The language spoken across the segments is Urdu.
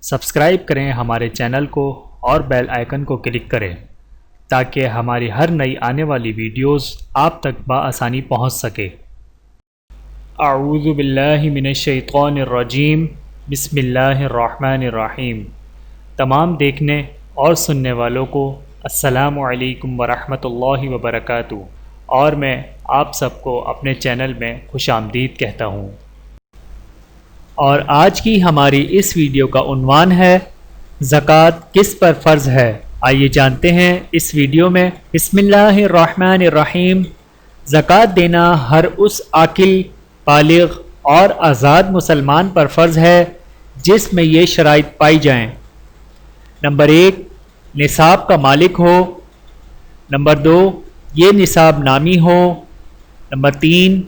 سبسکرائب کریں ہمارے چینل کو اور بیل آئیکن کو کلک کریں تاکہ ہماری ہر نئی آنے والی ویڈیوز آپ تک بآسانی پہنچ سکے۔ اعوذ باللہ من الشیطان الرجیم، بسم اللہ الرحمن الرحیم۔ تمام دیکھنے اور سننے والوں کو السلام علیکم ورحمۃ اللہ وبرکاتہ، اور میں آپ سب کو اپنے چینل میں خوش آمدید کہتا ہوں۔ اور آج کی ہماری اس ویڈیو کا عنوان ہے زکوٰۃ کس پر فرض ہے۔ آئیے جانتے ہیں اس ویڈیو میں۔ بسم اللہ الرحمن الرحیم۔ زکوٰۃ دینا ہر اس عاقل، بالغ اور آزاد مسلمان پر فرض ہے جس میں یہ شرائط پائی جائیں۔ نمبر 1، نصاب کا مالک ہو۔ نمبر 2، یہ نصاب نامی ہو۔ نمبر 3،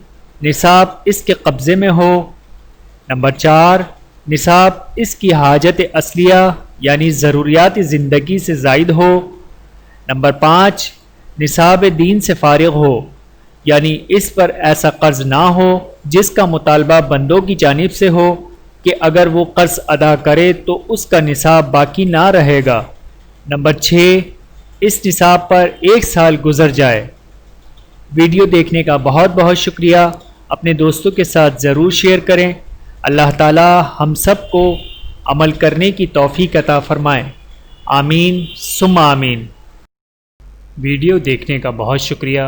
نصاب اس کے قبضے میں ہو۔ نمبر 4، نصاب اس کی حاجت اصلیہ یعنی ضروریات زندگی سے زائد ہو۔ نمبر 5، نصاب دین سے فارغ ہو، یعنی اس پر ایسا قرض نہ ہو جس کا مطالبہ بندوں کی جانب سے ہو کہ اگر وہ قرض ادا کرے تو اس کا نصاب باقی نہ رہے گا۔ نمبر 6، اس نصاب پر 1 سال گزر جائے۔ ویڈیو دیکھنے کا بہت بہت شکریہ۔ اپنے دوستوں کے ساتھ ضرور شیئر کریں۔ اللہ تعالی ہم سب کو عمل کرنے کی توفیق عطا فرمائے، آمین ثم آمین۔ ویڈیو دیکھنے کا بہت شکریہ۔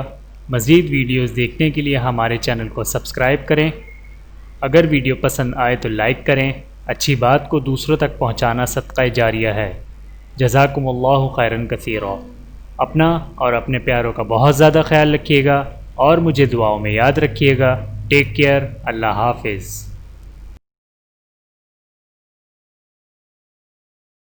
مزید ویڈیوز دیکھنے کے لیے ہمارے چینل کو سبسکرائب کریں۔ اگر ویڈیو پسند آئے تو لائک کریں۔ اچھی بات کو دوسروں تک پہنچانا صدقہ جاریہ ہے۔ جزاکم اللہ خیرا کثیرا۔ اپنا اور اپنے پیاروں کا بہت زیادہ خیال رکھیے گا اور مجھے دعاؤں میں یاد رکھیے گا۔ Take care. اللہ حافظ۔